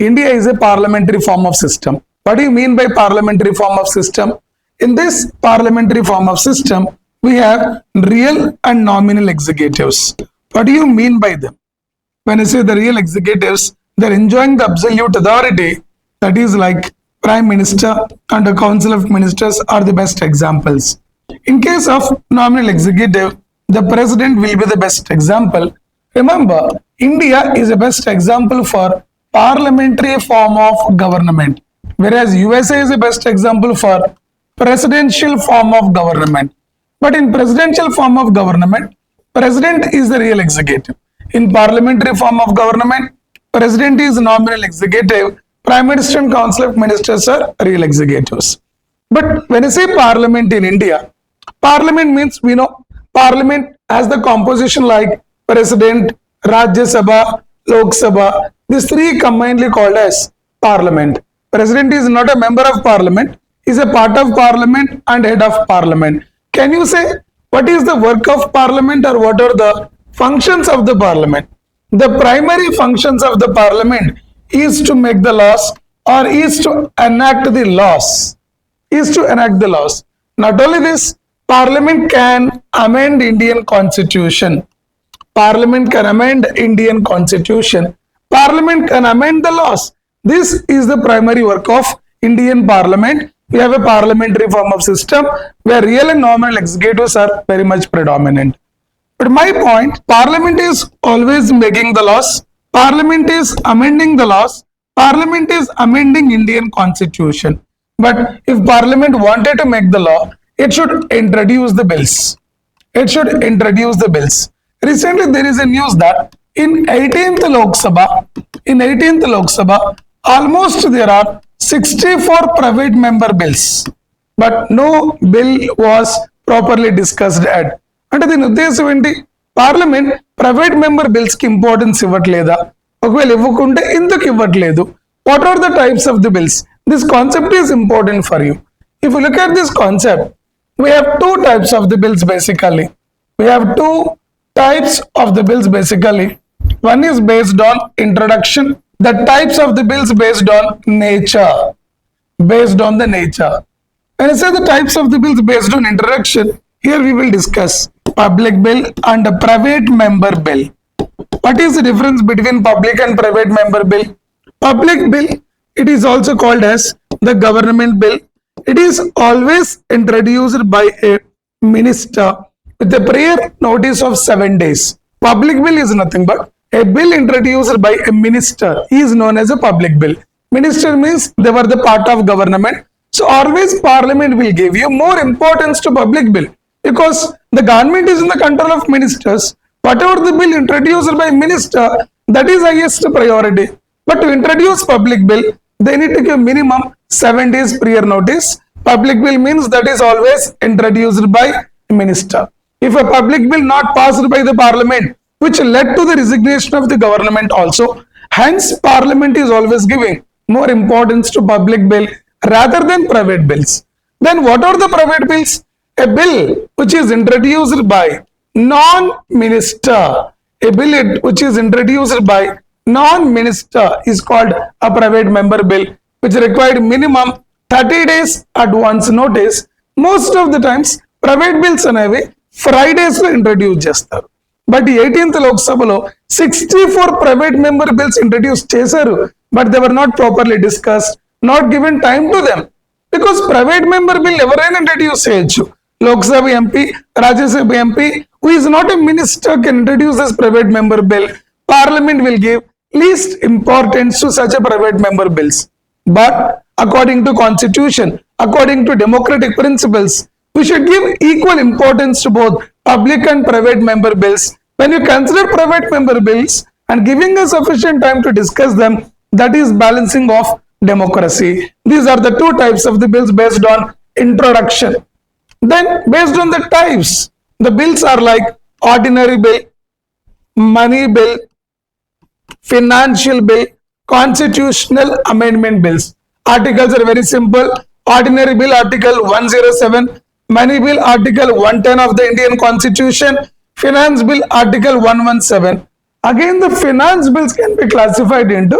India is a parliamentary form of system. What do you mean by parliamentary form of system? In this parliamentary form of system, we have real and nominal executives. What do you mean by them? When I say the real executives, they're enjoying the absolute authority, that is like Prime Minister and the Council of Ministers are the best examples. In case of nominal executive, the President will be the best example. Remember, India is the best example for parliamentary form of government, whereas USA is the best example for presidential form of government. But in presidential form of government, President is the real executive. In parliamentary form of government, President is nominal executive, Prime Minister and Council of Ministers are real executives. But when I say Parliament in India, Parliament means, we know, Parliament has the composition like President, Rajya Sabha, Lok Sabha. These three combinedly called as Parliament. President is not a member of Parliament, he is a part of Parliament and head of Parliament. Can you say what is the work of Parliament or what are the functions of the Parliament? The primary functions of the Parliament is to make the laws or is to enact the laws. Not only this, Parliament can amend Indian Constitution. Parliament can amend Indian Constitution. Parliament can amend the laws. This is the primary work of Indian Parliament. We have a parliamentary form of system where real and nominal executives are very much predominant. But my point, Parliament is always making the laws. Parliament is amending the laws. Parliament is amending Indian Constitution. But if Parliament wanted to make the law, it should introduce the bills. Recently, there is a news that in 18th Lok Sabha, almost there are 64 private member bills, but no bill was properly discussed at. అంటే దీని ఉద్దేశం ఏంటి? Parliament private member bills కి importance ఇవ్వట్లేదా? ఒకవేళ ఇవ్వకుంటే ఎందుకు ఇవ్వట్లేదు? What are the types of the bills? This concept is important for you. If you look at this concept, we have two types of the bills basically. One is based on introduction. The types of the bills based on nature. When I say the types of the bills based on introduction, here we will discuss public bill and a private member bill. What is the difference between public and private member bill? Public bill, it is also called as the government bill. It is always introduced by a minister with a prior notice of 7 days. Public bill is nothing but a bill introduced by a minister. He is known as a public bill. Minister means they were the part of government. So always Parliament will give you more importance to public bill because the government is in the control of ministers. Whatever the bill introduced by minister, that is highest priority. But to introduce public bill, they need to give minimum 7 days prior notice. Public bill means that is always introduced by minister. If a public bill not passed by the Parliament, which led to the resignation of the government also, hence Parliament is always giving more importance to public bill rather than private bills. Then what are the private bills? A bill which is introduced by non-minister. A bill which is introduced by non-minister is called a private member bill, which required minimum 30 days advance notice. Most of the times private bills అనేవి Fridays లో introduce చేస్తారు. But 18th Lok సభలో 64 private member bills introduce చేశారు. But they were not properly discussed, not given time to them. Because private member bill ఎవరైనా introduce చేయొచ్చు. Lok Sabha MP, Rajya Sabha MP who is not a minister can introduce this private member bill. Parliament will give least importance to such a private member bills. But according to constitution, according to democratic principles, we should give equal importance to both public and private member bills. When you consider private member bills and giving us sufficient time to discuss them, that is balancing of democracy. These are the two types of the bills based on introduction. Then based on the types, the bills are like ordinary bill, money bill, financial bill, constitutional amendment bills. Articles are very simple. Ordinary bill article 107, money bill article 110 of the Indian Constitution, finance bill article 117. Again, the finance bills can be classified into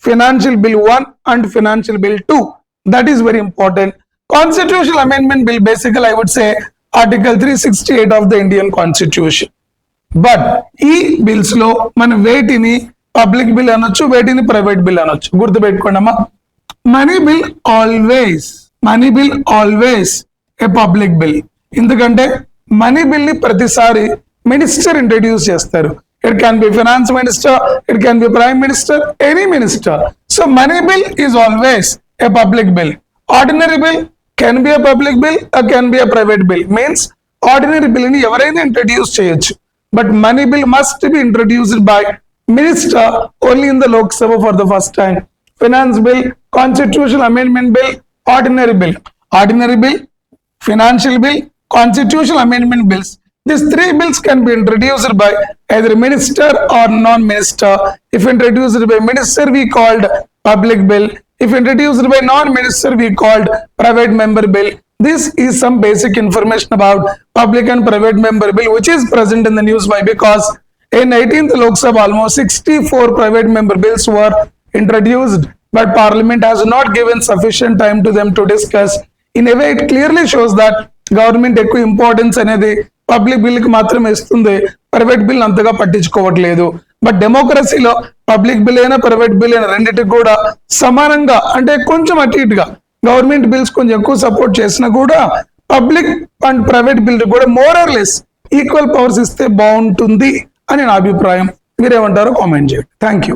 Financial Bill 1 and Financial Bill 2. That is very important. Constitutional Amendment Bill, basically I would say Article 368 of the Indian Constitution. But ఈ bills లో మనం వేటిని public bill అనొచ్చు, వేటిని private bill అనొచ్చు. గుర్తుపెట్టుకోండమ్మా, money bill always a public bill. ఎందుకంటే money bill ని ప్రతిసారి మినిస్టర్ ఇంట్రడ్యూస్ చేస్తారు. It can be finance minister, it can be prime minister, any minister. So money bill is always a public bill. Ordinary bill can be a public bill, can be a private bill. Means ordinary bill ని ఎవరైనా introduce చేయొచ్చు. But money bill must be introduced by minister only in the Lok Sabha for the first time. Finance bill, constitutional amendment bill, ordinary bill, financial bill, constitutional amendment bills. These three bills can be introduced by either minister or non-minister. If introduced by minister, we called public bill. If introduced by non-minister, we called private member bill. This is some basic information about public and private member bill which is present in the news. Why? Because in 18th Lok Sabha almost 64 private member bills were introduced, but Parliament has not given sufficient time to them to discuss. In a way, it clearly shows that government ఎక్కువ importance అనేది public bill కి మాత్రమే ఇస్తుంది, private bill అంతగా పట్టించుకోవట్లేదు. But డెమోక్రసీలో public bill అయినా private bill అయినా రెండింటికి కూడా సమానంగా, అంటే కొంచెం అటు ఇటుగా గవర్నమెంట్ బిల్స్ కొంచెం ఎక్కువ సపోర్ట్ చేసినా కూడా పబ్లిక్ అండ్ ప్రైవేట్ బిల్ కూడా more or less equal powers ఇస్తే బాగుంటుంది అని నా అభిప్రాయం. మీరేమంటారో కామెంట్ చేయండి. Thank you.